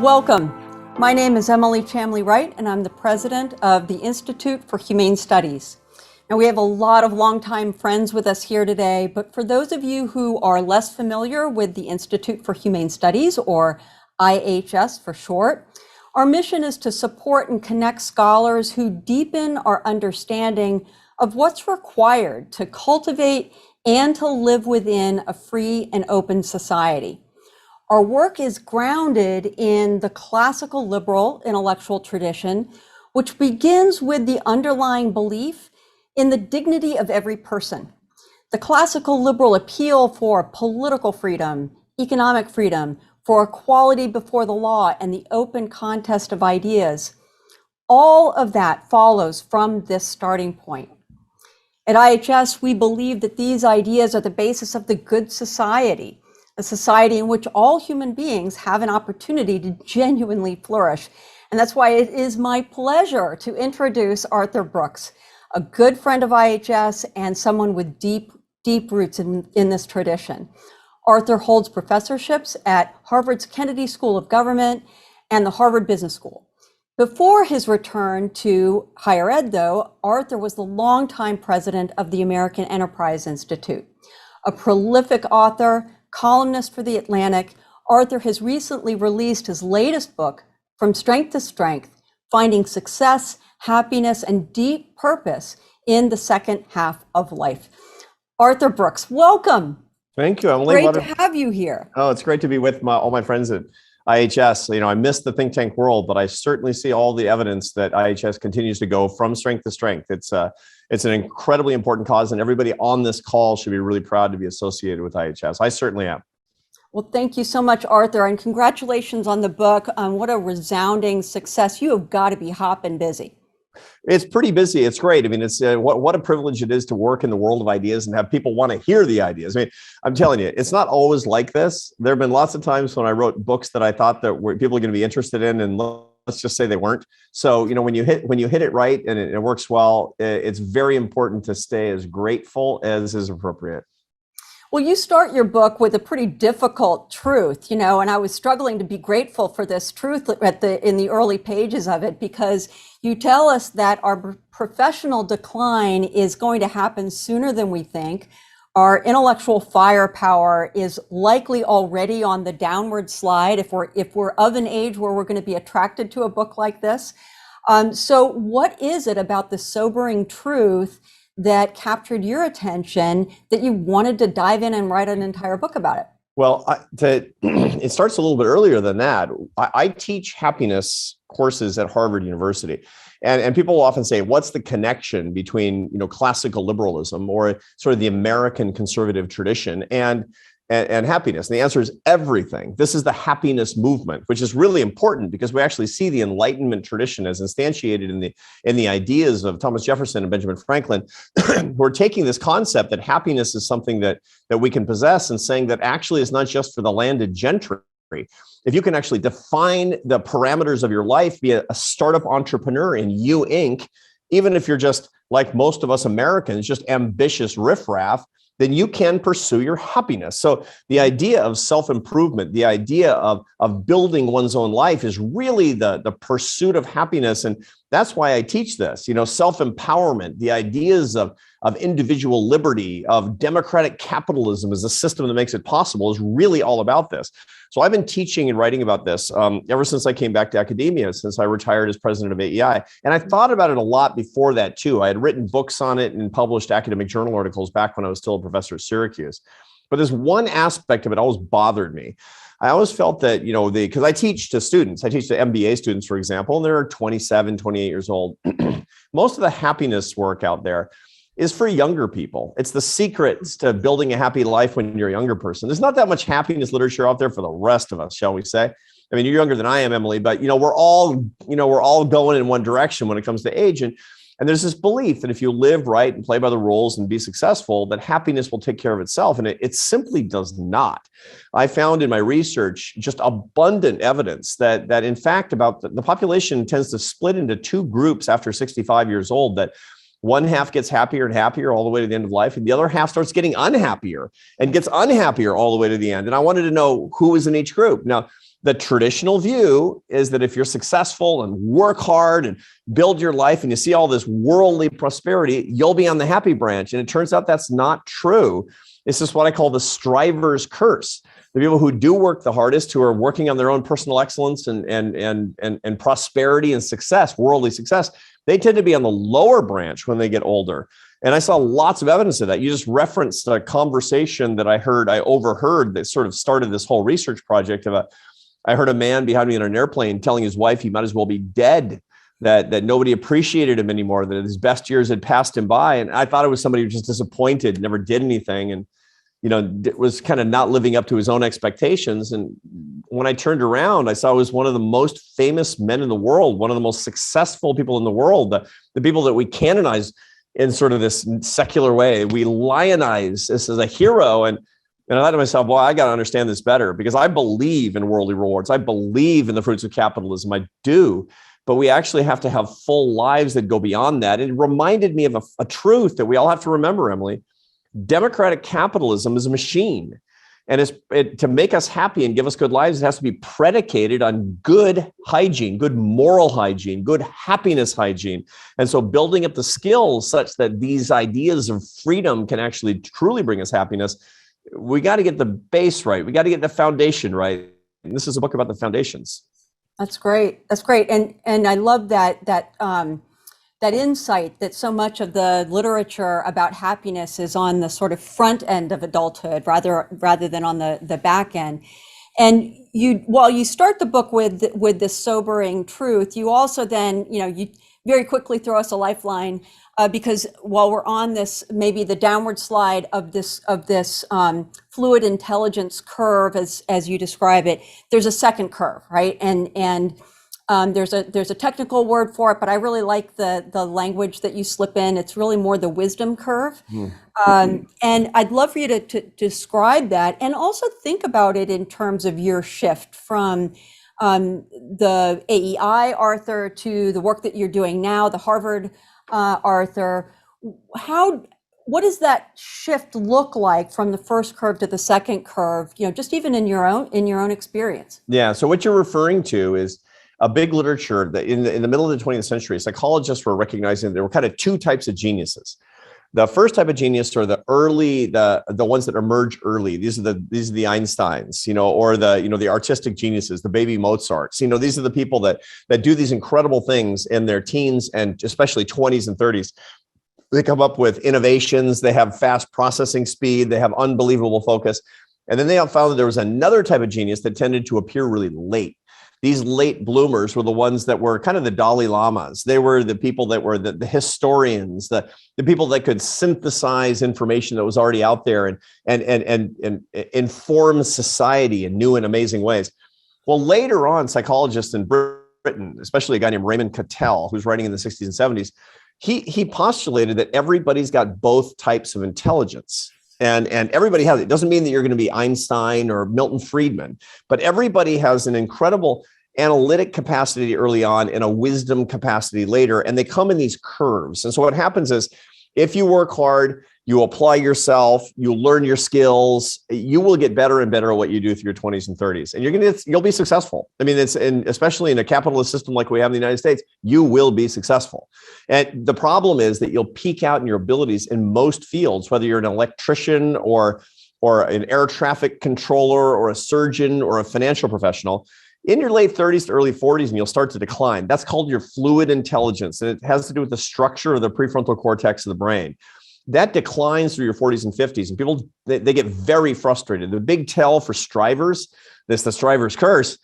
Welcome. My name is Emily Chamley Wright, and I'm the president of the Institute for Humane Studies. Now, we have a lot of longtime friends with us here today, but for those of you who are less familiar with the Institute for Humane Studies, or IHS for short, our mission is to support and connect scholars who deepen our understanding of what's required to cultivate and to live within a free and open society. Our work is grounded in the classical liberal intellectual tradition, which begins with the underlying belief in the dignity of every person. The classical liberal appeal for political freedom, economic freedom, for equality before the law, and the open contest of ideas, all of that follows from this starting point. At IHS, we believe that these ideas are the basis of the good society, a society in which all human beings have an opportunity to genuinely flourish. And that's why it is my pleasure to introduce Arthur Brooks, a good friend of IHS and someone with deep roots in this tradition. Arthur holds professorships at Harvard's Kennedy School of Government and the Harvard Business School. Before his return to higher ed, though, Arthur was the longtime president of the American Enterprise Institute. A prolific author, columnist for The Atlantic, Arthur has recently released his latest book, From Strength to Strength, Finding Success, Happiness, and Deep Purpose in the Second Half of Life. Arthur Brooks, welcome. Thank you, Emily. Great to have you here. Oh, it's great to be with all my friends at IHS. I miss the think tank world, but I certainly see all the evidence that IHS continues to go from strength to strength. It's an incredibly important cause, and everybody on this call should be really proud to be associated with IHS. I certainly am. Well, thank you so much, Arthur, and congratulations on the book. What a resounding success. You have got to be hopping busy. It's pretty busy. It's great. It's what a privilege it is to work in the world of ideas and have people want to hear the ideas. I'm telling you, it's not always like this. There have been lots of times when I wrote books that I thought that people are going to be interested in, and let's just say they weren't. So, when you hit it right and it works well, it's very important to stay as grateful as is appropriate. Well, you start your book with a pretty difficult truth, and I was struggling to be grateful for this truth in the early pages of it, because you tell us that our professional decline is going to happen sooner than we think. Our intellectual firepower is likely already on the downward slide if we're of an age where we're going to be attracted to a book like this. So what is it about the sobering truth that captured your attention that you wanted to dive in and write an entire book about it? Well, it starts a little bit earlier than that. I teach happiness courses at Harvard University. And people will often say, what's the connection between, classical liberalism or sort of the American conservative tradition and happiness? And the answer is everything. This is the happiness movement, which is really important because we actually see the Enlightenment tradition as instantiated in the ideas of Thomas Jefferson and Benjamin Franklin, who are taking this concept that happiness is something that we can possess and saying that actually it's not just for the landed gentry. If you can actually define the parameters of your life, be a startup entrepreneur in You Inc., even if you're just like most of us Americans, just ambitious riffraff, then you can pursue your happiness. So the idea of self-improvement, the idea of building one's own life is really the pursuit of happiness. And that's why I teach this, self-empowerment, the ideas of individual liberty, of democratic capitalism as a system that makes it possible is really all about this. So I've been teaching and writing about this ever since I came back to academia, since I retired as president of AEI. And I thought about it a lot before that too. I had written books on it and published academic journal articles back when I was still a professor at Syracuse. But there's one aspect of it always bothered me. I always felt that, because I teach to students, I teach to MBA students, for example, and they're 27, 28 years old. Most of the happiness work out there is for younger people. It's the secrets to building a happy life when you're a younger person. There's not that much happiness literature out there for the rest of us, shall we say? You're younger than I am, Emily, but we're all going in one direction when it comes to age. And there's this belief that if you live right and play by the rules and be successful, that happiness will take care of itself. And it simply does not. I found in my research just abundant evidence that in fact, about the population tends to split into two groups after 65 years old, that one half gets happier and happier all the way to the end of life, and the other half starts getting unhappier and gets unhappier all the way to the end. And I wanted to know who was in each group. Now, The traditional view is that if you're successful and work hard and build your life and you see all this worldly prosperity, you'll be on the happy branch. And it turns out that's not true. It's just what I call the striver's curse. The people who do work the hardest, who are working on their own personal excellence and prosperity and success, worldly success, they tend to be on the lower branch when they get older. And I saw lots of evidence of that. You just referenced a conversation that I overheard that sort of started this whole research project. I heard a man behind me on an airplane telling his wife he might as well be dead, that nobody appreciated him anymore, that his best years had passed him by. And I thought it was somebody who was just disappointed, never did anything, and was kind of not living up to his own expectations. And when I turned around, I saw he was one of the most famous men in the world, one of the most successful people in the world, the people that we canonize in sort of this secular way. We lionize this as a hero. And I thought to myself, well, I got to understand this better, because I believe in worldly rewards. I believe in the fruits of capitalism. I do. But we actually have to have full lives that go beyond that. It reminded me of a truth that we all have to remember, Emily. Democratic capitalism is a machine. And to make us happy and give us good lives, it has to be predicated on good hygiene, good moral hygiene, good happiness hygiene. And so building up the skills such that these ideas of freedom can actually truly bring us happiness, we got to get the base right. We got to get the foundation right. And this is a book about the foundations. That's great. That's great. And I love that insight that so much of the literature about happiness is on the sort of front end of adulthood rather than on the back end. And while you start the book with this sobering truth, you also then, you very quickly throw us a lifeline, because while we're on this, maybe the downward slide of this fluid intelligence curve, as you describe it, there's a second curve, right? And there's a technical word for it, but I really like the language that you slip in. It's really more the wisdom curve. And I'd love for you to describe that, and also think about it in terms of your shift from the AEI Arthur to the work that you're doing now, the Harvard Arthur. What does that shift look like from the first curve to the second curve? Just even in your own experience. Yeah. So what you're referring to is a big literature that in the middle of the 20th century, psychologists were recognizing there were kind of two types of geniuses. The first type of genius are the ones that emerge early. These are the Einsteins, or the artistic geniuses, the baby Mozarts. These are the people that do these incredible things in their teens and especially 20s and 30s. They come up with innovations. They have fast processing speed. They have unbelievable focus. And then they found that there was another type of genius that tended to appear really late. These late bloomers were the ones that were kind of the Dalai Lamas. They were the people that were the historians, the people that could synthesize information that was already out there and inform society in new and amazing ways. Well, later on, psychologists in Britain, especially a guy named Raymond Cattell, who's writing in the 60s and 70s, he postulated that everybody's got both types of intelligence. And everybody has it. It doesn't mean that you're going to be Einstein or Milton Friedman, but everybody has an incredible analytic capacity early on and a wisdom capacity later, and they come in these curves. And so what happens is, if you work hard, you apply yourself, you learn your skills, you will get better and better at what you do through your 20s and 30s, and you'll be successful. I mean, especially in a capitalist system like we have in the United States, you will be successful. And the problem is that you'll peak out in your abilities in most fields, whether you're an electrician or an air traffic controller or a surgeon or a financial professional. In your late 30s to early 40s, and you'll start to decline. That's called your fluid intelligence, and it has to do with the structure of the prefrontal cortex of the brain. That declines through your 40s and 50s, and people, they get very frustrated. The big tell for strivers, the striver's curse,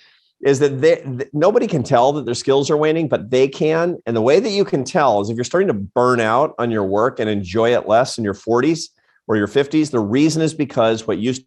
is that nobody can tell that their skills are waning, but they can. And the way that you can tell is if you're starting to burn out on your work and enjoy it less in your 40s or your 50s, the reason is because what used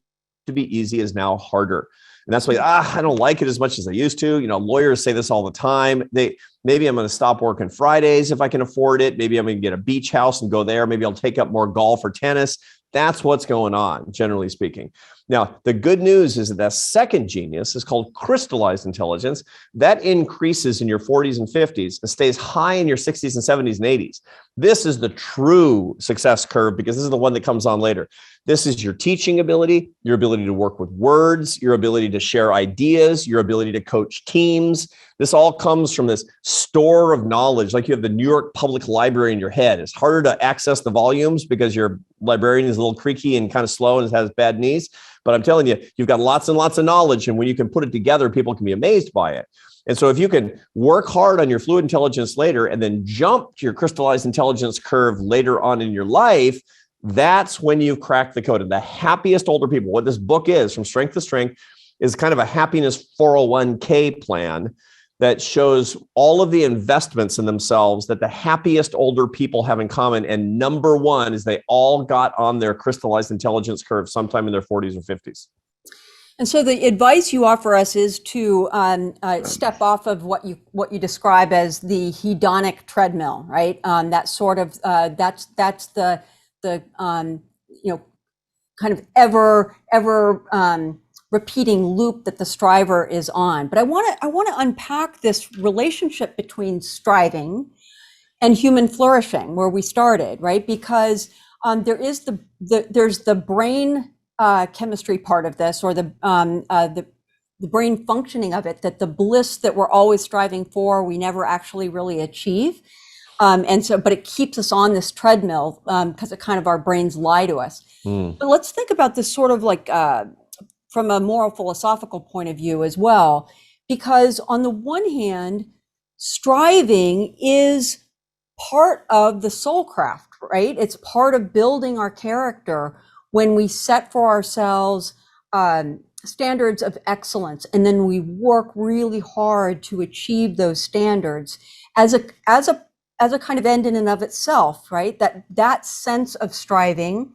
to be easy is now harder. And that's why I don't like it as much as I used to. Lawyers say this all the time. Maybe I'm going to stop working Fridays if I can afford it. Maybe I'm going to get a beach house and go there. Maybe I'll take up more golf or tennis. That's what's going on, generally speaking. Now, the good news is that second genius is called crystallized intelligence. That increases in your 40s and 50s and stays high in your 60s and 70s and 80s. This is the true success curve, because this is the one that comes on later. This is your teaching ability, your ability to work with words, your ability to share ideas, your ability to coach teams. This all comes from this store of knowledge. Like you have the New York Public Library in your head. It's harder to access the volumes because your librarian is a little creaky and kind of slow and has bad knees. But I'm telling you, you've got lots and lots of knowledge. And when you can put it together, people can be amazed by it. And so if you can work hard on your fluid intelligence later and then jump to your crystallized intelligence curve later on in your life, that's when you've cracked the code. And the happiest older people, what this book is, From Strength to Strength, is kind of a happiness 401k plan that shows all of the investments in themselves that the happiest older people have in common. And number one is they all got on their crystallized intelligence curve sometime in their 40s or 50s. And so the advice you offer us is to step off of what you describe as the hedonic treadmill, right? That sort of that's the kind of ever repeating loop that the striver is on. But I want to unpack this relationship between striving and human flourishing, where we started, right? Because there's the brain chemistry part of this, or the brain functioning of it, that the bliss that we're always striving for, we never actually really achieve. But it keeps us on this treadmill because it kind of, our brains lie to us. But let's think about this sort of like from a moral philosophical point of view as well, because on the one hand, striving is part of the soul craft, right? It's part of building our character when we set for ourselves standards of excellence, and then we work really hard to achieve those standards as a kind of end in and of itself, right? That sense of striving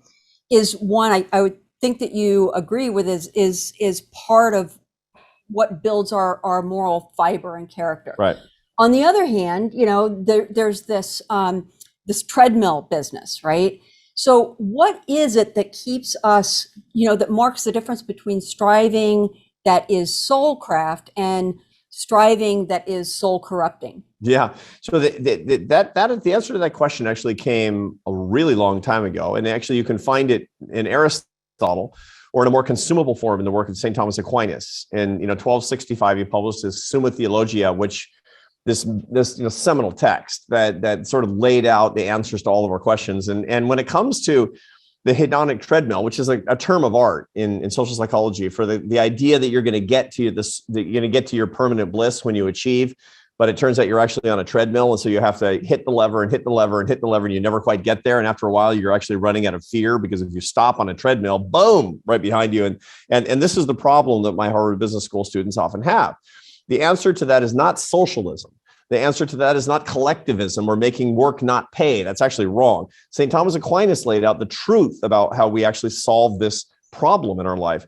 is one I would think that you agree with is part of what builds our moral fiber and character. Right. On the other hand, there's this treadmill business, right? So what is it that keeps us, that marks the difference between striving that is soul craft and striving that is soul corrupting? Yeah. So the answer to that question actually came a really long time ago. And actually you can find it in Aristotle, or in a more consumable form in the work of St. Thomas Aquinas. In 1265, he published his Summa Theologia, which this seminal text that sort of laid out the answers to all of our questions. And when it comes to the hedonic treadmill, which is a term of art in social psychology for the idea that you're going to get to your permanent bliss when you achieve, but it turns out you're actually on a treadmill, and so you have to hit the lever and hit the lever and hit the lever, and you never quite get there. And after a while, you're actually running out of fear, because if you stop on a treadmill, boom, right behind you. And this is the problem that my Harvard Business School students often have. The answer to that is not socialism. The answer to that is not collectivism or making work not pay. That's actually wrong. St. Thomas Aquinas laid out the truth about how we actually solve this problem in our life,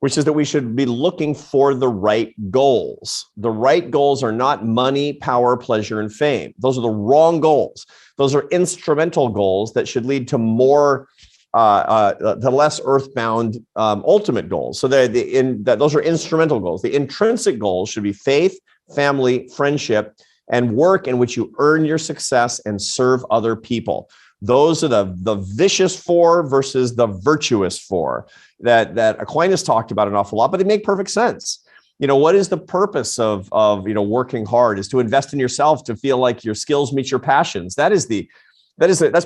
which is that we should be looking for the right goals. The right goals are not money, power, pleasure, and fame. Those are the wrong goals. Those are instrumental goals that should lead to more, to less earthbound ultimate goals. So those are instrumental goals. The intrinsic goals should be faith, family, friendship, and work in which you earn your success and serve other people. Those are the vicious four versus the virtuous four that Aquinas talked about an awful lot, but they make perfect sense. What is the purpose of working hard? Is to invest in yourself, to feel like your skills meet your passions. That's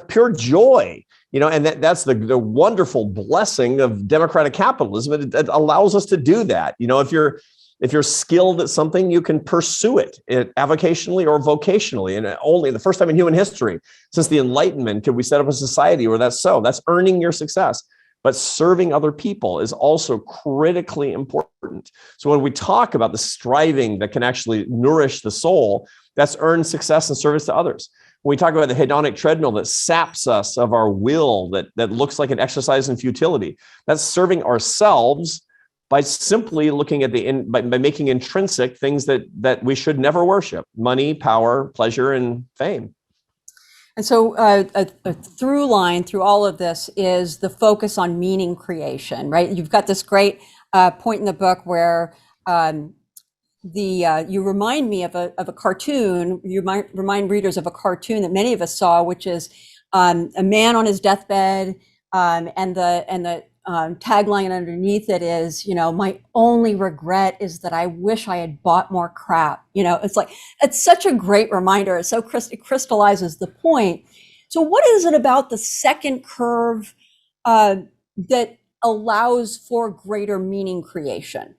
pure joy. And that's the wonderful blessing of democratic capitalism. It allows us to do that. If you're skilled at something, you can pursue it avocationally or vocationally. And only the first time in human history since the Enlightenment could we set up a society where that's so. That's earning your success. But serving other people is also critically important. So when we talk about the striving that can actually nourish the soul, that's earned success and service to others. When we talk about the hedonic treadmill that saps us of our will, that looks like an exercise in futility, that's serving ourselves by simply looking at by making intrinsic things that we should never worship: money, power, pleasure, and fame. And so a through line through all of this is the focus on meaning creation, right? You've got this great point in the book where you remind me of a cartoon. You might remind readers of a cartoon that many of us saw, which is a man on his deathbed And the tagline underneath it is, my only regret is that I wish I had bought more crap. It's like, it's such a great reminder. It crystallizes the point. So what is it about the second curve that allows for greater meaning creation?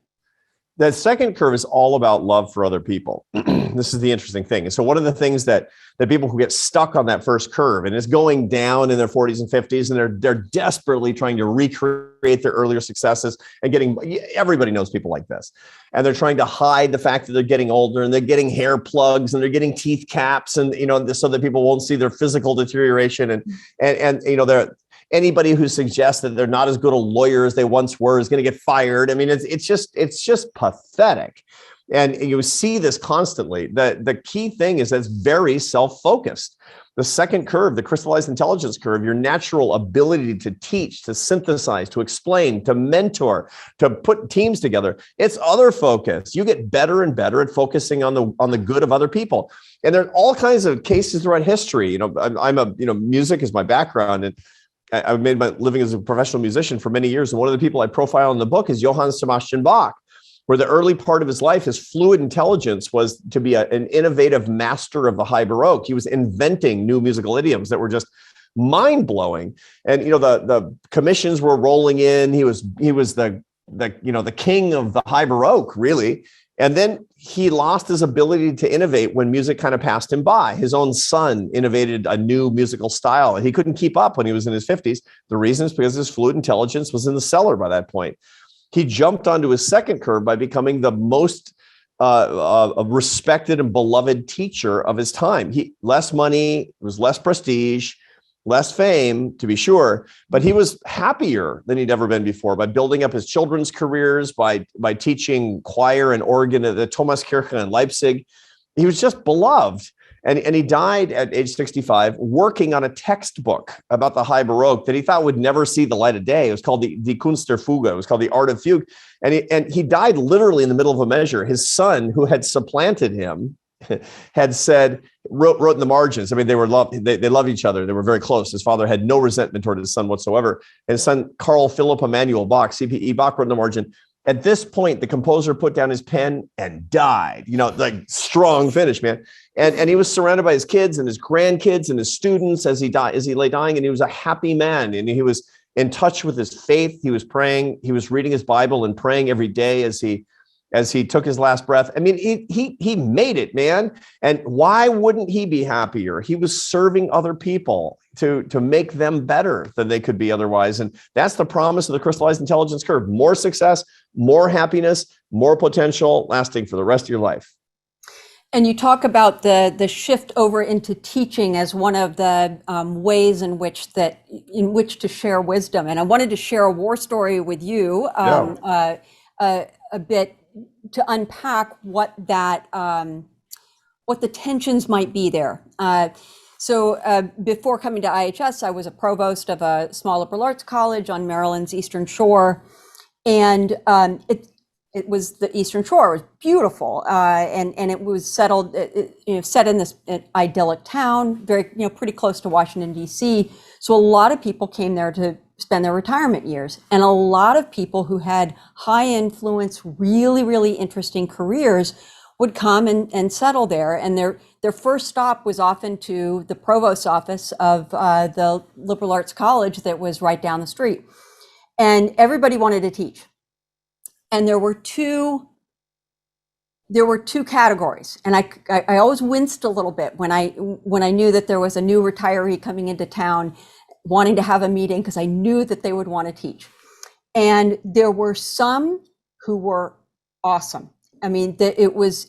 The second curve is all about love for other people. This is the interesting thing. And so one of the things that people who get stuck on that first curve and is going down in their 40s and 50s, and they're desperately trying to recreate their earlier successes and everybody knows people like this. And they're trying to hide the fact that they're getting older, and they're getting hair plugs, and they're getting teeth caps, and so that people won't see their physical deterioration. And they're anybody who suggests that they're not as good a lawyer as they once were is going to get fired. I mean, it's just pathetic. And you see this constantly. The key thing is that it's very self-focused. The second curve, the crystallized intelligence curve, your natural ability to teach, to synthesize, to explain, to mentor, to put teams together, it's other focus. You get better and better at focusing on the good of other people. And there are all kinds of cases throughout history. Music is my background, and I've made my living as a professional musician for many years. And one of the people I profile in the book is Johann Sebastian Bach, where the early part of his life, his fluid intelligence was to be an innovative master of the high Baroque. He was inventing new musical idioms that were just mind-blowing. And, the commissions were rolling in. He was the king of the high Baroque, really. And then he lost his ability to innovate when music kind of passed him by. His own son innovated a new musical style, and he couldn't keep up when he was in his 50s. The reason is because his fluid intelligence was in the cellar by that point. He jumped onto his second curve by becoming the most respected and beloved teacher of his time. Less money, it was less prestige, less fame, to be sure, but he was happier than he'd ever been before by building up his children's careers, by teaching choir and organ at the Thomaskirche in Leipzig. He was just beloved. And he died at age 65 working on a textbook about the high Baroque that he thought would never see the light of day. It was called the Kunst der Fuge. It was called the Art of Fugue. And he died literally in the middle of a measure. His son, who had supplanted him, had wrote in the margins. I mean, they loved each other. They were very close. His father had no resentment toward his son whatsoever. And his son, Carl Philipp Emanuel Bach, CPE Bach, wrote in the margin, at this point, the composer put down his pen and died. Like strong finish, man. And he was surrounded by his kids and his grandkids and his students as he lay dying. And he was a happy man. And he was in touch with his faith. He was praying. He was reading his Bible and praying every day as he took his last breath. I mean, he made it, man. And why wouldn't he be happier? He was serving other people to make them better than they could be otherwise. And that's the promise of the crystallized intelligence curve: more success, more happiness, more potential, lasting for the rest of your life. And you talk about the shift over into teaching as one of the ways in which to share wisdom. And I wanted to share a war story with you a bit to unpack what the tensions might be there. So before coming to IHS, I was a provost of a small liberal arts college on Maryland's Eastern Shore, and it was the Eastern Shore. It was beautiful, and it was settled, set in this idyllic town, very pretty close to Washington D.C. So a lot of people came there to spend their retirement years, and a lot of people who had high influence, really, really interesting careers would come and settle there. And their first stop was often to the provost's office of the liberal arts college that was right down the street. And everybody wanted to teach. And there were two categories. And I always winced a little bit when I knew that there was a new retiree coming into town wanting to have a meeting, because I knew that they would want to teach. And there were some who were awesome. I mean, they lit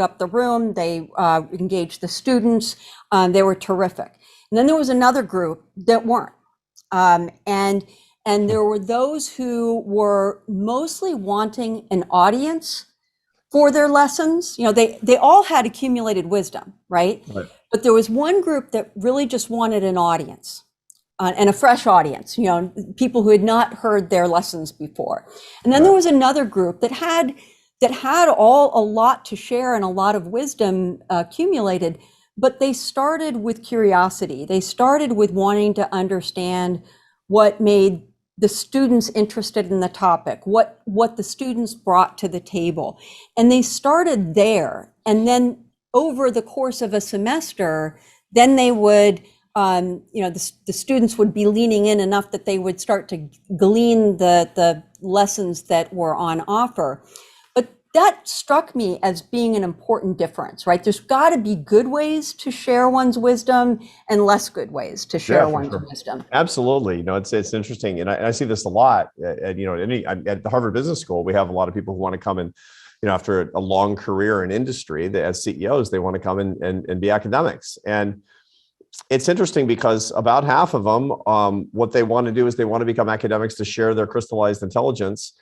up the room, they engaged the students, they were terrific. And then there was another group that weren't. And there were those who were mostly wanting an audience for their lessons. They all had accumulated wisdom, right? But there was one group that really just wanted an audience. And a fresh audience, people who had not heard their lessons before. And then there was another group that had a lot to share and a lot of wisdom accumulated, but they started with curiosity. They started with wanting to understand what made the students interested in the topic, what the students brought to the table. And they started there. And then over the course of a semester, then they would, the students would be leaning in enough that they would start to glean the lessons that were on offer. But that struck me as being an important difference, right? There's got to be good ways to share one's wisdom and less good ways to share one's wisdom. Absolutely. It's interesting. And I see this a lot at the Harvard Business School. We have a lot of people who want to come in, after a long career in industry, as CEOs, they want to come in and be academics. And it's interesting because about half of them, what they want to do is they want to become academics to share their crystallized intelligence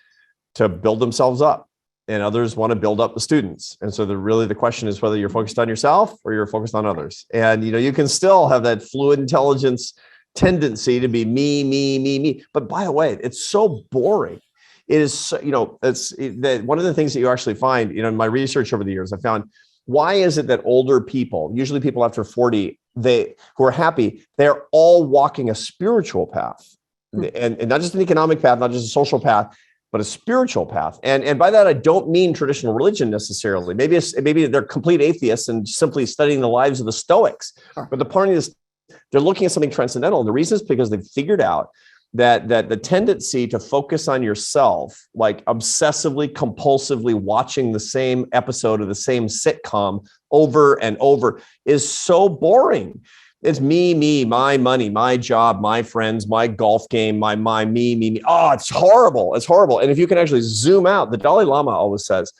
to build themselves up. And others want to build up the students. And so the question is whether you're focused on yourself or you're focused on others. And, you can still have that fluid intelligence tendency to be me. But by the way, it's so boring. It is, one of the things that you actually find, in my research over the years, I found, why is it that older people, usually people after 40, who are happy, they're all walking a spiritual path, and not just an economic path, not just a social path, but a spiritual path. And by that, I don't mean traditional religion necessarily. Maybe they're complete atheists and simply studying the lives of the Stoics. Sure. But the point is, they're looking at something transcendental. And the reason is because they've figured out that the tendency to focus on yourself, like obsessively, compulsively watching the same episode of the same sitcom over and over, is so boring. It's me, my money, my job, my friends, my golf game, my me. Oh, it's horrible. It's horrible. And if you can actually zoom out, the Dalai Lama always says,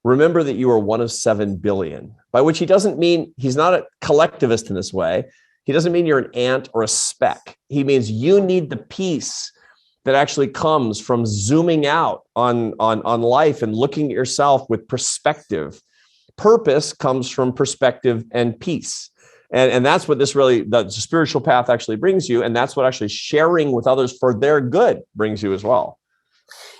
remember that you are one of 7 billion, by which he doesn't mean, he's not a collectivist in this way. He doesn't mean you're an ant or a speck. He means you need the peace that actually comes from zooming out on life and looking at yourself with perspective. Purpose comes from perspective and peace. And that's what the spiritual path actually brings you. And that's what actually sharing with others for their good brings you as well.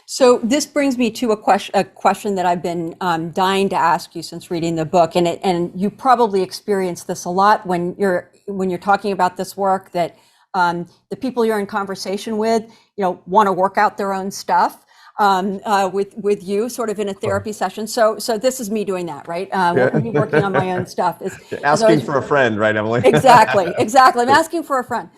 So this brings me to a question that I've been dying to ask you since reading the book. And you probably experience this a lot when you're talking about this work, that the people you're in conversation with, want to work out their own stuff. With you sort of in a therapy session. So this is me doing that, right? Me working on my own stuff. Asking for a friend, right, Emily? Exactly. I'm asking for a friend.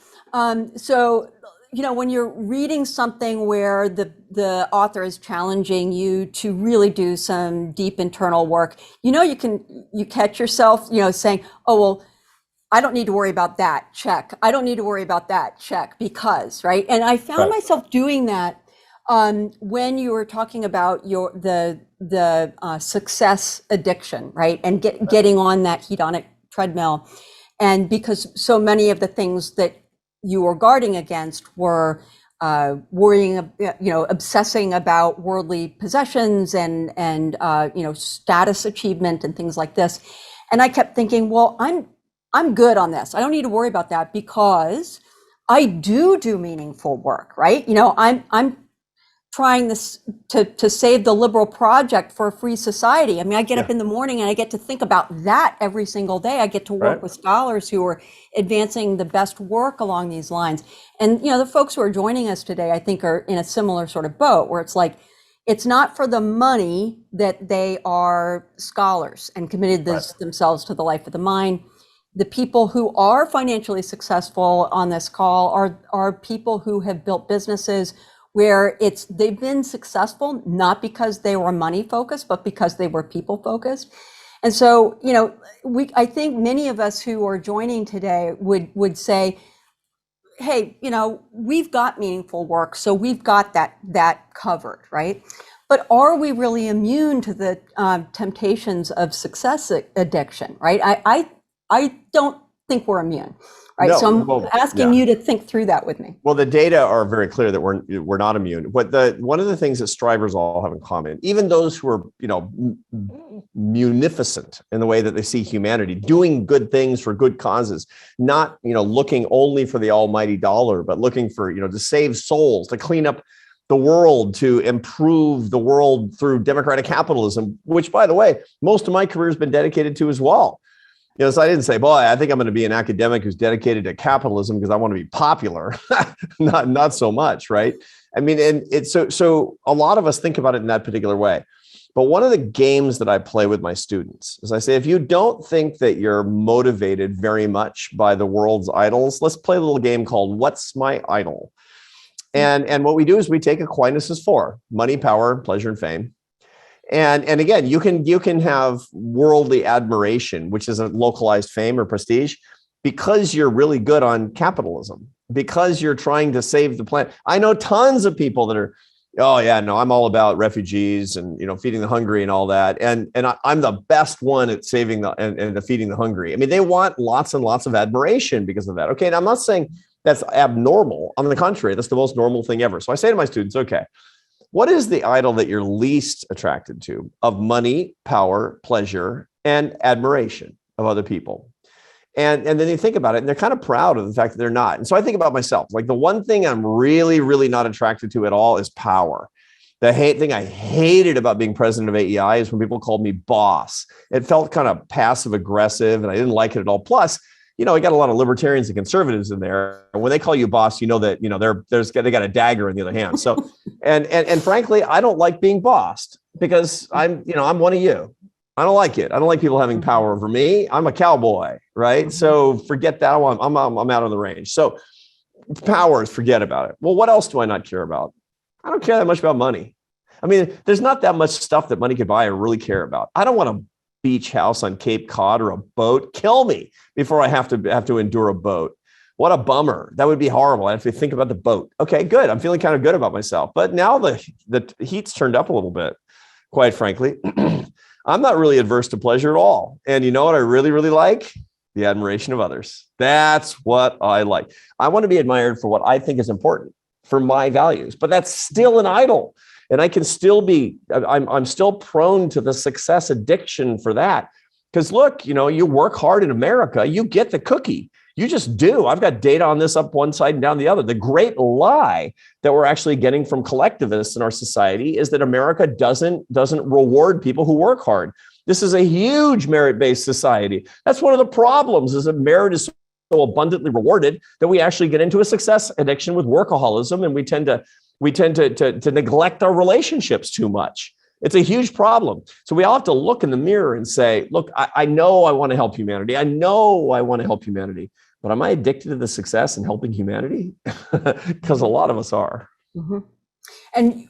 So, when you're reading something where the author is challenging you to really do some deep internal work, you catch yourself, saying, oh, well, I don't need to worry about that, check. I don't need to worry about that, check, because, right? And I found myself doing that when you were talking about the success addiction, right? And getting on that hedonic treadmill. And because so many of the things that you were guarding against were worrying, obsessing about worldly possessions and status achievement and things like this. And I kept thinking, well, I'm good on this. I don't need to worry about that because I do meaningful work, right? I'm trying this to save the liberal project for a free society. I mean, I get up in the morning and I get to think about that every single day. I get to work with scholars who are advancing the best work along these lines. And, the folks who are joining us today, I think, are in a similar sort of boat where it's like, it's not for the money that they are scholars and committed themselves to the life of the mind. The people who are financially successful on this call are people who have built businesses where they've been successful, not because they were money focused, but because they were people focused. And so, I think many of us who are joining today would say, hey, we've got meaningful work, so we've got that covered, right? But are we really immune to the temptations of success addiction, right? I don't think we're immune. Right. No, so I'm asking you to think through that with me. Well, the data are very clear that we're not immune. But one of the things that strivers all have in common, even those who are, munificent in the way that they see humanity, doing good things for good causes, not, looking only for the almighty dollar, but looking for, to save souls, to clean up the world, to improve the world through democratic capitalism, which, by the way, most of my career has been dedicated to as well. So I didn't say, boy, I think I'm going to be an academic who's dedicated to capitalism because I want to be popular. Not so much, right? I mean, and it's so a lot of us think about it in that particular way. But one of the games that I play with my students is I say, if you don't think that you're motivated very much by the world's idols, let's play a little game called What's My Idol? And what we do is we take Aquinas' 4: money, power, pleasure, and fame. And again, you can have worldly admiration, which is a localized fame or prestige, because you're really good on capitalism, because you're trying to save the planet. I know tons of people that are, oh yeah, no, I'm all about refugees and feeding the hungry and all that, and I'm the best one at saving and feeding the hungry. I mean, they want lots and lots of admiration because of that. Okay, and I'm not saying that's abnormal. On the contrary, that's the most normal thing ever. So I say to my students, okay, what is the idol that you're least attracted to of money, power, pleasure, and admiration of other people? And then they think about it and they're kind of proud of the fact that they're not. And so I think about myself, like the one thing I'm really, really not attracted to at all is power. The thing I hated about being president of AEI is when people called me boss. It felt kind of passive aggressive and I didn't like it at all. Plus, I got a lot of libertarians and conservatives in there. And when they call you boss, that, they got a dagger in the other hand. So, and frankly, I don't like being bossed because I'm one of you. I don't like it. I don't like people having power over me. I'm a cowboy, right? So forget that. I'm out on the range. So powers, forget about it. Well, what else do I not care about? I don't care that much about money. I mean, there's not that much stuff that money could buy I really care about. I don't want a beach house on Cape Cod or a boat. Kill me before I have to endure a boat. What a bummer. That would be horrible. I have to think about the boat. Okay, good. I'm feeling kind of good about myself. But now the heat's turned up a little bit, quite frankly. I'm not really adverse to pleasure at all. And you know what I really, really like? The admiration of others. That's what I like. I want to be admired for what I think is important, for my values, but that's still an idol. And I can still I'm still prone to the success addiction for that. Because look, you work hard in America, you get the cookie. You just do. I've got data on this up one side and down the other. The great lie that we're actually getting from collectivists in our society is that America doesn't reward people who work hard. This is a huge merit-based society. That's one of the problems, is that merit is so abundantly rewarded that we actually get into a success addiction with workaholism, and we tend to neglect our relationships too much. It's a huge problem. So we all have to look in the mirror and say, look, I know I want to help humanity. I know I want to help humanity. But am I addicted to the success and helping humanity? Because a lot of us are. Mm-hmm. And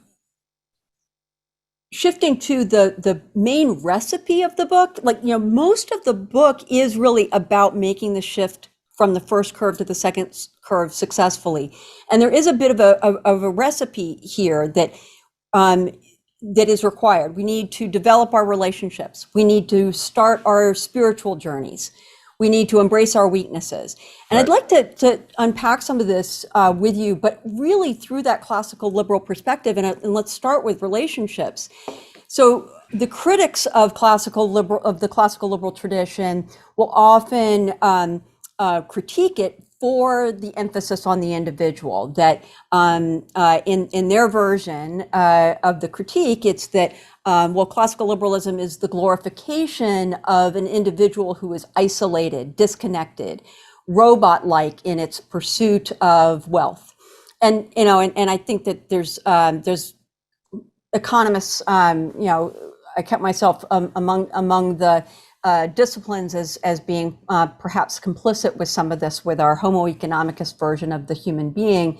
shifting to the main recipe of the book, most of the book is really about making the shift from the first curve to the second curve successfully. And there is a bit of a recipe here that is required. We need to develop our relationships. We need to start our spiritual journeys. We need to embrace our weaknesses. And I'd like to unpack some of this with you, but really through that classical liberal perspective. And let's start with relationships. So the critics of the classical liberal tradition will often critique it for the emphasis on the individual. That in their version of the critique, it's that classical liberalism is the glorification of an individual who is isolated, disconnected, robot-like in its pursuit of wealth. And I think that there's economists. I kept myself among the disciplines as being perhaps complicit with some of this, with our Homo economicus version of the human being.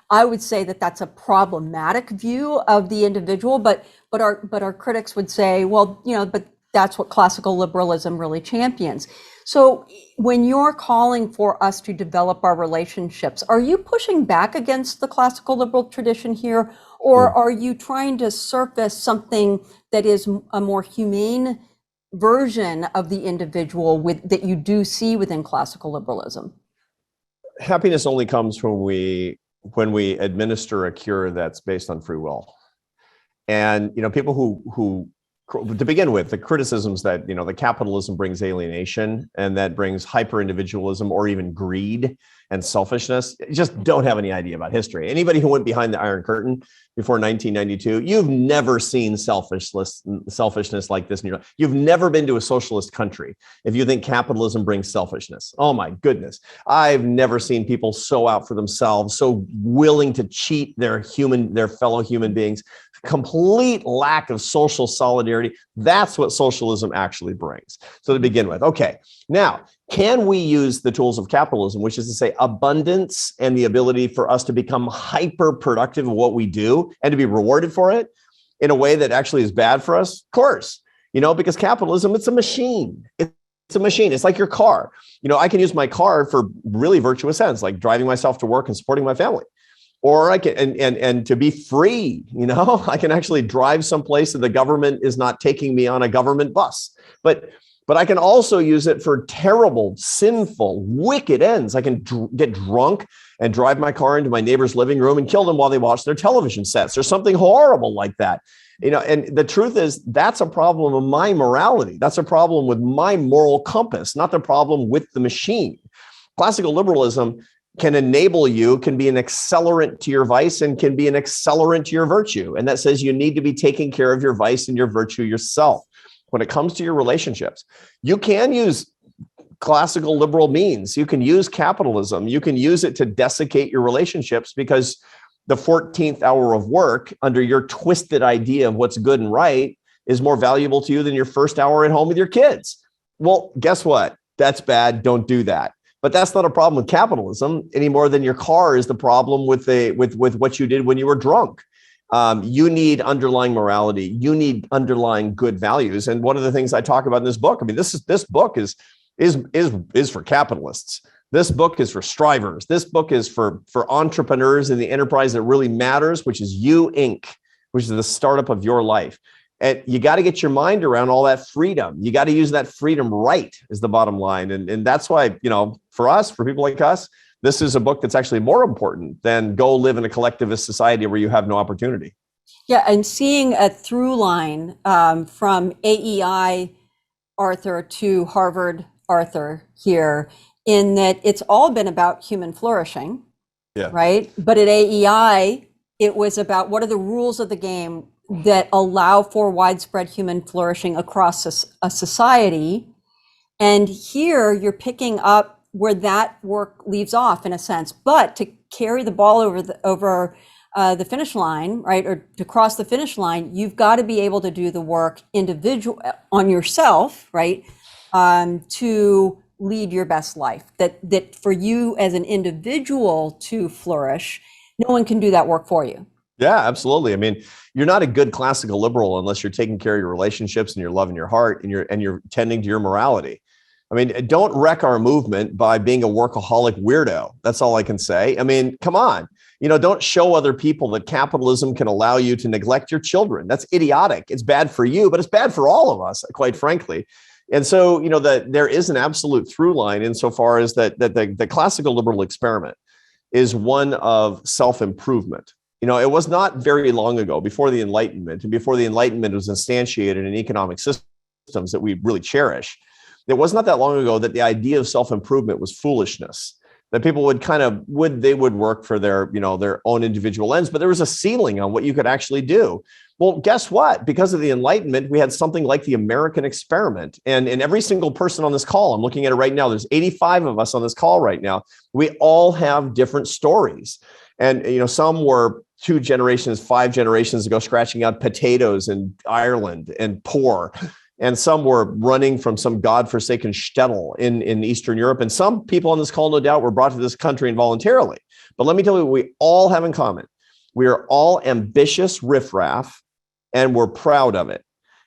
I would say that's a problematic view of the individual, but our critics would say, but that's what classical liberalism really champions. So when you're calling for us to develop our relationships, are you pushing back against the classical liberal tradition here, or are you trying to surface something that is a more humane version of the individual that you do see within classical liberalism? Happiness only comes when we administer a cure that's based on free will. And people who To begin with, the criticisms that, that capitalism brings alienation and that brings hyper individualism or even greed and selfishness, just don't have any idea about history. Anybody who went behind the Iron Curtain before 1992, you've never seen selfishness like this in your life. You've never been to a socialist country if you think capitalism brings selfishness. Oh my goodness. I've never seen people so out for themselves, so willing to cheat their fellow human beings. Complete lack of social solidarity. That's what socialism actually brings. So to begin with, okay, now, can we use the tools of capitalism, which is to say abundance and the ability for us to become hyper productive in what we do and to be rewarded for it in a way that actually is bad for us? Of course, because capitalism, it's a machine. It's a machine. It's like your car. I can use my car for really virtuous ends, like driving myself to work and supporting my family. Or I can, and to be free, I can actually drive someplace that the government is not taking me on a government bus. But I can also use it for terrible, sinful, wicked ends. I can get drunk and drive my car into my neighbor's living room and kill them while they watch their television sets or something horrible like that. And the truth is, that's a problem of my morality. That's a problem with my moral compass, not the problem with the machine. Classical liberalism can enable you, can be an accelerant to your vice and can be an accelerant to your virtue. And that says you need to be taking care of your vice and your virtue yourself. When it comes to your relationships, you can use classical liberal means. You can use capitalism. You can use it to desiccate your relationships because the 14th hour of work under your twisted idea of what's good and right is more valuable to you than your first hour at home with your kids. Well, guess what? That's bad. Don't do that. But that's not a problem with capitalism any more than your car is the problem with what you did when you were drunk. You need underlying morality. You need underlying good values. And one of the things I talk about in this book, this book is for capitalists. This book is for strivers. This book is for entrepreneurs in the enterprise that really matters, which is You Inc., which is the startup of your life. And you got to get your mind around all that freedom. You got to use that freedom right, is the bottom line. And that's why, for us, for people like us, this is a book that's actually more important than go live in a collectivist society where you have no opportunity. Yeah, and seeing a through line from AEI Arthur to Harvard Arthur here, in that it's all been about human flourishing, right? But at AEI, it was about what are the rules of the game that allow for widespread human flourishing across a society. And here you're picking up where that work leaves off in a sense, but to carry the ball over the finish line, right, or to cross the finish line, you've got to be able to do the work individual on yourself, right, to lead your best life. That for you as an individual to flourish, no one can do that work for you. Yeah, absolutely. You're not a good classical liberal unless you're taking care of your relationships and your love in your heart and you're tending to your morality. Don't wreck our movement by being a workaholic weirdo. That's all I can say. Come on. Don't show other people that capitalism can allow you to neglect your children. That's idiotic. It's bad for you, but it's bad for all of us, quite frankly. And so, there is an absolute through line insofar as that the classical liberal experiment is one of self-improvement. It was not very long ago, before the Enlightenment, and before the Enlightenment was instantiated in economic systems that we really cherish. It was not that long ago that the idea of self-improvement was foolishness, that people would work for their own individual ends, but there was a ceiling on what you could actually do. Well, guess what? Because of the Enlightenment, we had something like the American experiment. And every single person on this call, I'm looking at it right now, there's 85 of us on this call right now. We all have different stories. And, some were 2 generations, 5 generations ago, scratching out potatoes in Ireland and poor. And some were running from some godforsaken shtetl in Eastern Europe. And some people on this call, no doubt, were brought to this country involuntarily. But let me tell you what we all have in common. We are all ambitious riffraff, and we're proud of it.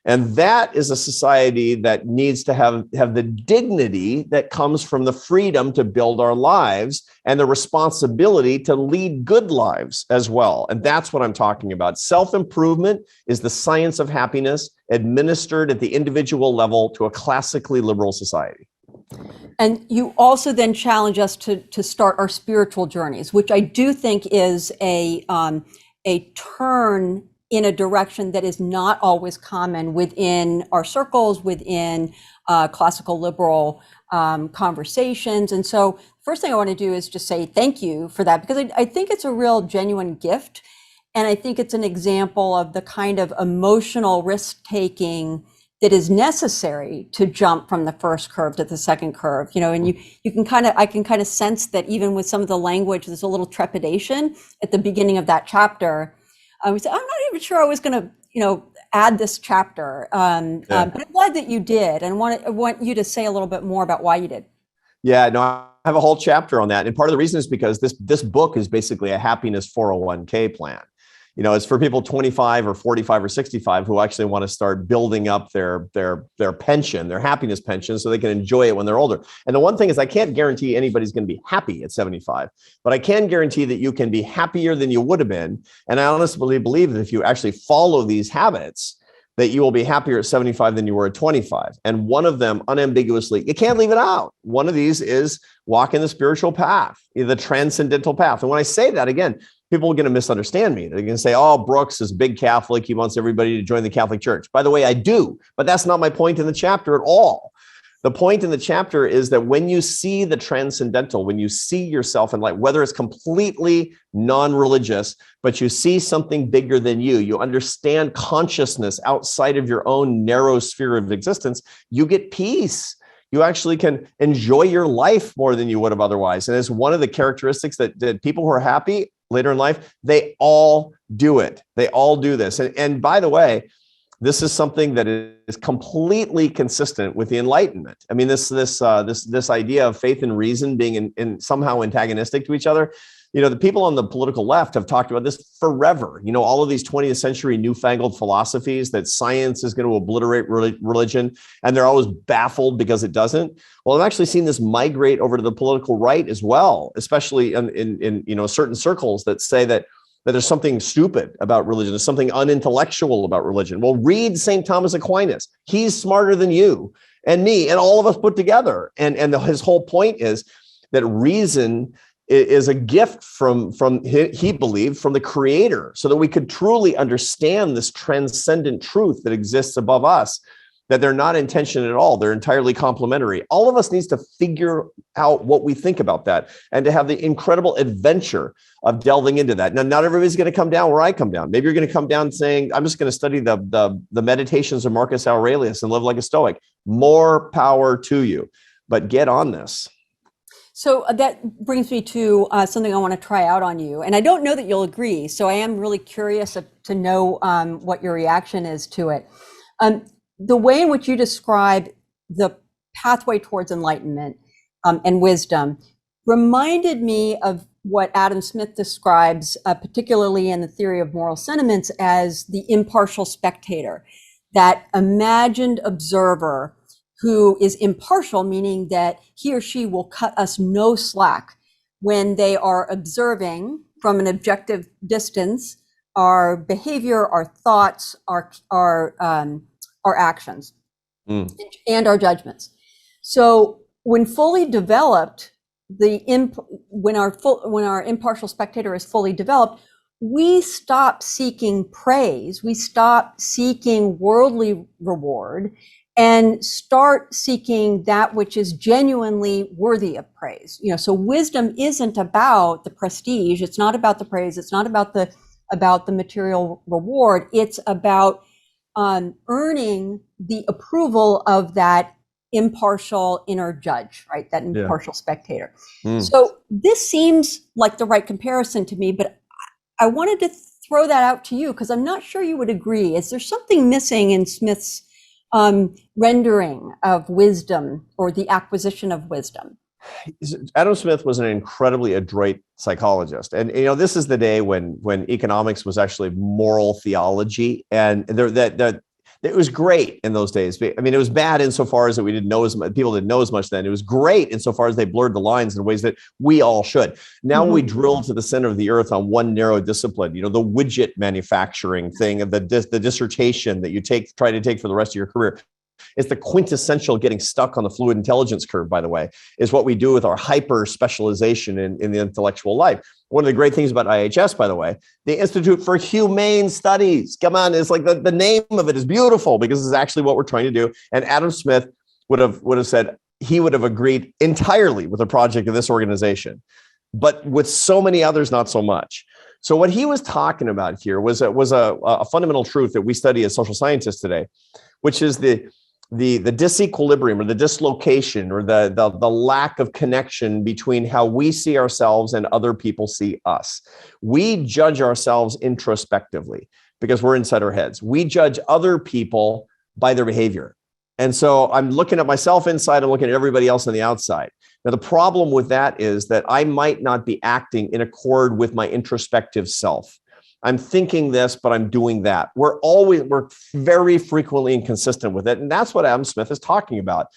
And that is a society that needs to have the dignity that comes from the freedom to build our lives and the responsibility to lead good lives as well. And that's what I'm talking about. Self-improvement is the science of happiness administered at the individual level to a classically liberal society. And you also then challenge us to start our spiritual journeys, which I do think is a turn in a direction that is not always common within our circles, within classical liberal conversations. And so first thing I want to do is just say thank you for that, because I think it's a real genuine gift. And I think it's an example of the kind of emotional risk taking that is necessary to jump from the first curve to the second curve, and I can kind of sense that even with some of the language, there's a little trepidation at the beginning of that chapter. We said, I'm not even sure I was going to, add this chapter, but I'm glad that you did, and I want you to say a little bit more about why you did. Yeah, no, I have a whole chapter on that. And part of the reason is because this book is basically a happiness 401k plan. It's for people 25 or 45 or 65 who actually want to start building up their pension, their happiness pension, so they can enjoy it when they're older. And the one thing is, I can't guarantee anybody's going to be happy at 75, but I can guarantee that you can be happier than you would have been. And I honestly believe that if you actually follow these habits, that you will be happier at 75 than you were at 25. And one of them, unambiguously, you can't leave it out. One of these is walk in the spiritual path, the transcendental path. And when I say that, again, people are going to misunderstand me. They're going to say, oh, Brooks is a big Catholic. He wants everybody to join the Catholic Church. By the way, I do, but that's not my point in the chapter at all. The point in the chapter is that when you see the transcendental, when you see yourself in light, whether it's completely non-religious, but you see something bigger than you understand consciousness outside of your own narrow sphere of existence, you get peace. You actually can enjoy your life more than you would have otherwise. And it's one of the characteristics that people who are happy later in life, they all do it. They all do this. And by the way, this is something that is completely consistent with the Enlightenment. I mean, this idea of faith and reason being in somehow antagonistic to each other. The people on the political left have talked about this forever. All of these 20th century newfangled philosophies that science is going to obliterate religion, and they're always baffled because it doesn't. Well, I've actually seen this migrate over to the political right as well, especially in certain circles that say that there's something stupid about religion. There's something unintellectual about religion. Well, read St. Thomas Aquinas. He's smarter than you and me and all of us put together. And his whole point is that reason is a gift from he believed, from the Creator, so that we could truly understand this transcendent truth that exists above us, that they're not in tension at all. They're entirely complementary. All of us needs to figure out what we think about that and to have the incredible adventure of delving into that. Now, not everybody's going to come down where I come down. Maybe you're going to come down saying, I'm just going to study the meditations of Marcus Aurelius and live like a Stoic. More power to you, but get on this. So that brings me to something I want to try out on you. And I don't know that you'll agree. So I am really curious to know what your reaction is to it. The way in which you describe the pathway towards enlightenment and wisdom reminded me of what Adam Smith describes, particularly in the theory of moral sentiments, as the impartial spectator, that imagined observer who is impartial, meaning that he or she will cut us no slack when they are observing from an objective distance our behavior, our thoughts, our actions, and our judgments. So when fully developed, when our impartial spectator is fully developed, we stop seeking praise, we stop seeking worldly reward, and start seeking that which is genuinely worthy of praise. So wisdom isn't about the prestige. It's not about the praise. It's not about the material reward. It's about earning the approval of that impartial inner judge, right? That impartial spectator. So this seems like the right comparison to me, but I wanted to throw that out to you because I'm not sure you would agree. Is there something missing in Smith's rendering of wisdom or the acquisition of wisdom? Adam Smith was an incredibly adroit psychologist. And, this is the day when economics was actually moral theology. And it was great in those days. I mean, it was bad insofar as that we didn't know as much, people didn't know as much then. It was great insofar as they blurred the lines in ways that we all should. Now we drill to the center of the earth on one narrow discipline, the widget manufacturing thing, the dissertation that you try to take for the rest of your career. It's the quintessential getting stuck on the fluid intelligence curve, by the way, is what we do with our hyper specialization in the intellectual life. One of the great things about IHS, by the way, the Institute for Humane Studies. Come on, it's like the name of it is beautiful because it's actually what we're trying to do. And Adam Smith would have said he would have agreed entirely with a project of this organization, but with so many others, not so much. So what he was talking about here was a fundamental truth that we study as social scientists today, which is the disequilibrium or the dislocation or the lack of connection between how we see ourselves and other people see us. We judge ourselves introspectively because we're inside our heads. We judge other people by their behavior. And so I'm looking at myself inside, I'm looking at everybody else on the outside. Now, the problem with that is that I might not be acting in accord with my introspective self. I'm thinking this, but I'm doing that. We're very frequently inconsistent with it. And that's what Adam Smith is talking about.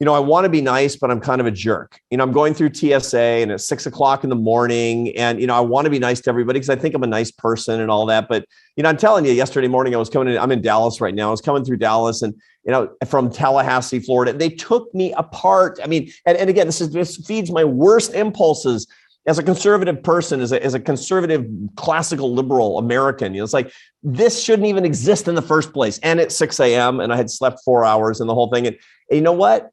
I want to be nice, but I'm kind of a jerk. I'm going through TSA and it's 6 o'clock in the morning and, I want to be nice to everybody because I think I'm a nice person and all that. But, I'm telling you, yesterday morning, I'm in Dallas right now. I was coming through Dallas and, from Tallahassee, Florida, they took me apart. I mean, and again, this feeds my worst impulses as a conservative person, as a conservative, classical, liberal American. It's like, this shouldn't even exist in the first place. And it's 6 a.m. and I had slept 4 hours and the whole thing. And you know what?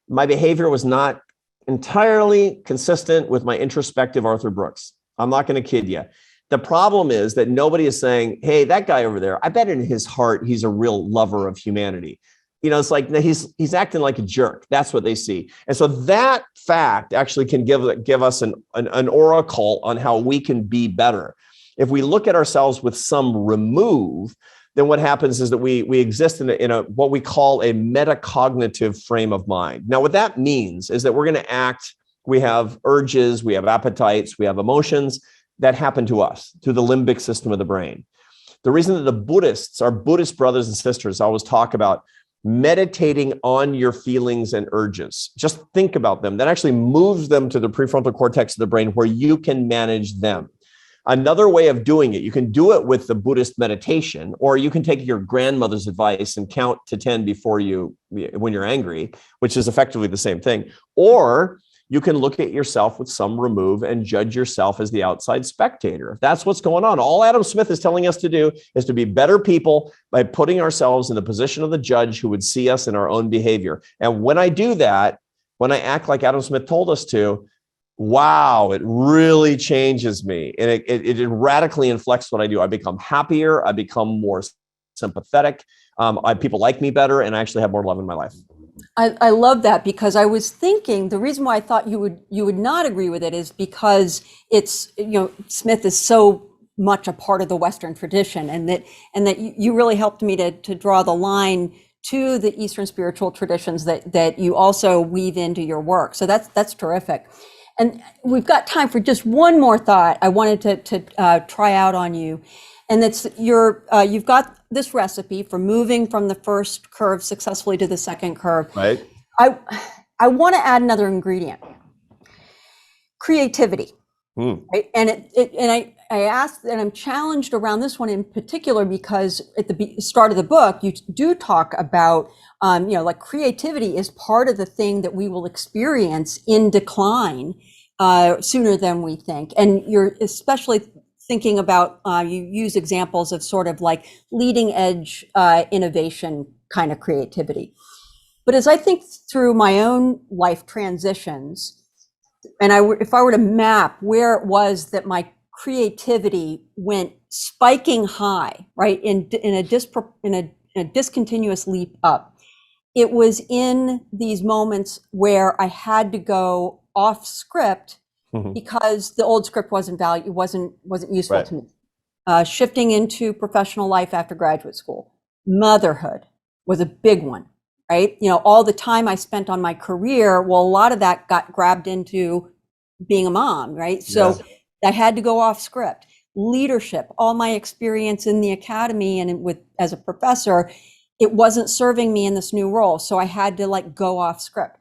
My behavior was not entirely consistent with my introspective Arthur Brooks. I'm not going to kid you. The problem is that nobody is saying, hey, that guy over there, I bet in his heart, he's a real lover of humanity. It's like he's acting like a jerk. That's what they see. And so that fact actually can give us an oracle on how we can be better. If we look at ourselves with some remove, then what happens is that we exist in a what we call a metacognitive frame of mind. Now, what that means is that we're going to act, we have urges, we have appetites, we have emotions that happen to us through the limbic system of the brain. The reason that the Buddhists, our Buddhist brothers and sisters, always talk about meditating on your feelings and urges. Just think about them. That actually moves them to the prefrontal cortex of the brain where you can manage them. Another way of doing it, you can do it with the Buddhist meditation, or you can take your grandmother's advice and count to 10 when you're angry, which is effectively the same thing. Or you can look at yourself with some remove and judge yourself as the outside spectator. If that's what's going on, all Adam Smith is telling us to do is to be better people by putting ourselves in the position of the judge who would see us in our own behavior. And when I do that, when I act like Adam Smith told us to, wow, it really changes me. And it radically inflects what I do. I become happier. I become more sympathetic. People like me better, and I actually have more love in my life. I love that, because I was thinking the reason why I thought you would not agree with it is because it's, Smith is so much a part of the Western tradition, and that you really helped me to draw the line to the Eastern spiritual traditions that you also weave into your work. So that's terrific. And we've got time for just one more thought I wanted to try out on you. And that's you've got this recipe for moving from the first curve successfully to the second curve. Right. I want to add another ingredient: creativity. Right? And I asked, and I'm challenged around this one in particular because at the start of the book, you do talk about, like creativity is part of the thing that we will experience in decline sooner than we think. And you're especially thinking about, you use examples of sort of like leading edge innovation kind of creativity. But as I think through my own life transitions, and if I were to map where it was that my creativity went spiking high, right, in a discontinuous leap up, it was in these moments where I had to go off script because the old script wasn't useful Right. to me. Shifting into professional life after graduate school, motherhood was a big one. Right? All the time I spent on my career, well, a lot of that got grabbed into being a mom, right? So I had to go off script. Leadership, all my experience in the academy and as a professor, it wasn't serving me in this new role. So I had to go off script.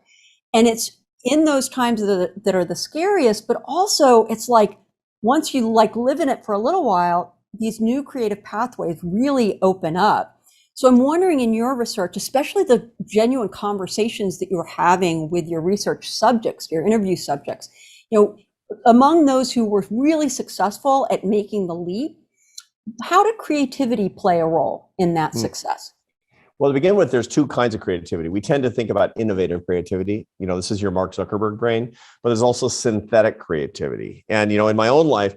And it's in those times that are the scariest, but also it's like, once you live in it for a little while, these new creative pathways really open up. So I'm wondering, in your research, especially the genuine conversations that you're having with your research subjects, your interview subjects, among those who were really successful at making the leap, how did creativity play a role in that success? Well, to begin with, there's two kinds of creativity. We tend to think about innovative creativity. This is your Mark Zuckerberg brain, but there's also synthetic creativity. And, in my own life,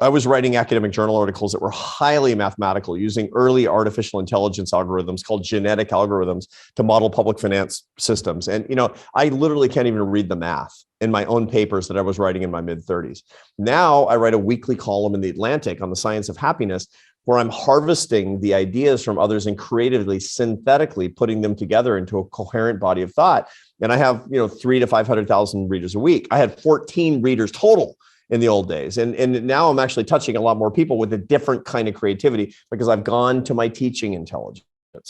I was writing academic journal articles that were highly mathematical, using early artificial intelligence algorithms called genetic algorithms to model public finance systems. And, I literally can't even read the math in my own papers that I was writing in my mid-30s. Now I write a weekly column in The Atlantic on the science of happiness, where I'm harvesting the ideas from others and creatively, synthetically putting them together into a coherent body of thought. And I have, 300,000 to 500,000 readers a week. I had 14 readers total in the old days. And now I'm actually touching a lot more people with a different kind of creativity, because I've gone to my teaching intelligence,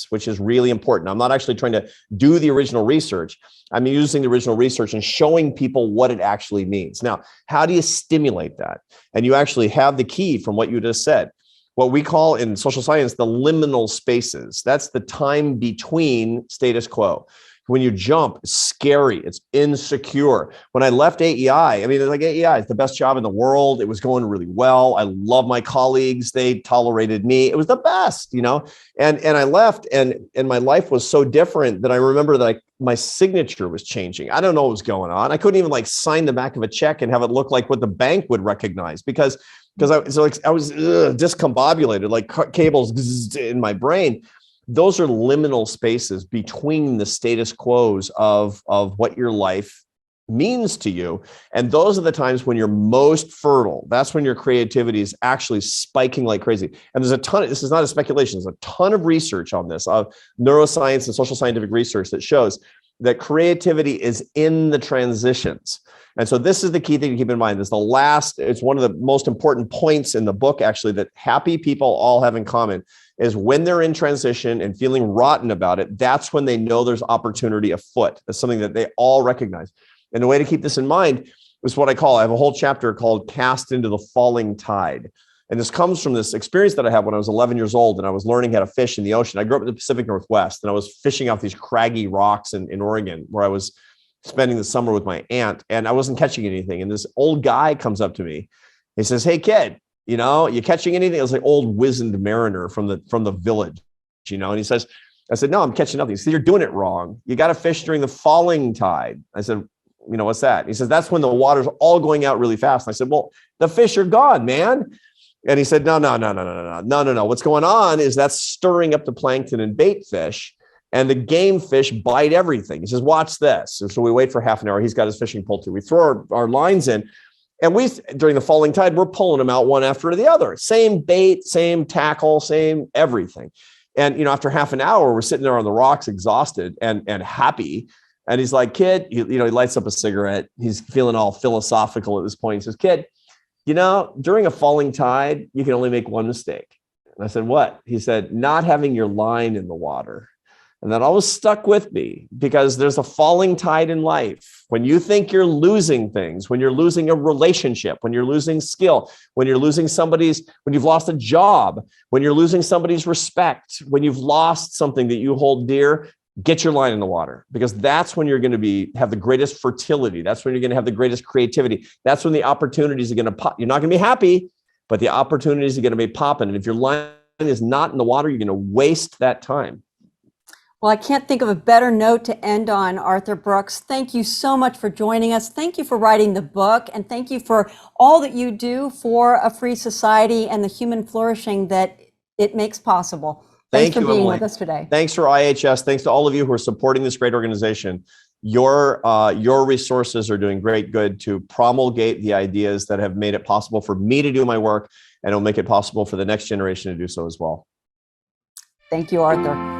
which is really important. I'm not actually trying to do the original research. I'm using the original research and showing people what it actually means. Now, how do you stimulate that? And you actually have the key from what you just said. What we call in social science the liminal spaces. That's the time between status quo. When you jump, it's scary, it's insecure. When I left AEI, AEI is the best job in the world. It was going really well. I love my colleagues. They tolerated me. It was the best, and I left, and my life was so different that I remember that my signature was changing. I don't know what was going on. I couldn't even sign the back of a check and have it look like what the bank would recognize, because I was discombobulated, like cables in my brain. Those are liminal spaces between the status quos of what your life means to you. And those are the times when you're most fertile. That's when your creativity is actually spiking like crazy. And there's a ton this is not a speculation, there's a ton of research on this, of neuroscience and social scientific research that shows that creativity is in the transitions. And so this is the key thing to keep in mind. It's one of the most important points in the book, actually, that happy people all have in common, is when they're in transition and feeling rotten about it, that's when they know there's opportunity afoot. That's something that they all recognize. And the way to keep this in mind is what I have a whole chapter called Cast into the Falling Tide. And this comes from this experience that I had when I was 11 years old and I was learning how to fish in the ocean. I grew up in the Pacific Northwest, and I was fishing off these craggy rocks in Oregon, where I was spending the summer with my aunt, and I wasn't catching anything. And this old guy comes up to me. He says, "Hey kid, you catching anything?" It was like old wizened mariner from the village, and he says, I said, "No, I'm catching nothing." He said, "You're doing it wrong. You got to fish during the falling tide." I said, "What's that?" He says, "That's when the water's all going out really fast." And I said, "Well, the fish are gone, man." And he said, No. What's going on is that's stirring up the plankton and bait fish, and the game fish bite everything. He says, "Watch this." And so we wait for half an hour. He's got his fishing pole too. We throw our lines in, and during the falling tide, we're pulling them out one after the other. Same bait, same tackle, same everything. And, after half an hour, we're sitting there on the rocks, exhausted and happy. And he's like, "Kid," he lights up a cigarette. He's feeling all philosophical at this point. He says, "Kid, during a falling tide, you can only make one mistake." And I said, "What?" He said, "Not having your line in the water." And that always stuck with me, because there's a falling tide in life. When you think you're losing things, when you're losing a relationship, when you're losing skill, when you're losing when you've lost a job, when you're losing somebody's respect, when you've lost something that you hold dear, get your line in the water, because that's when you're going to have the greatest fertility. That's when you're going to have the greatest creativity. That's when the opportunities are going to pop. You're not going to be happy, but the opportunities are going to be popping. And if your line is not in the water, you're going to waste that time. Well, I can't think of a better note to end on, Arthur Brooks. Thank you so much for joining us. Thank you for writing the book, and thank you for all that you do for a free society and the human flourishing that it makes possible. Thanks for being with us today. Thanks for IHS. Thanks to all of you who are supporting this great organization. Your resources are doing great good to promulgate the ideas that have made it possible for me to do my work, and it'll make it possible for the next generation to do so as well. Thank you, Arthur.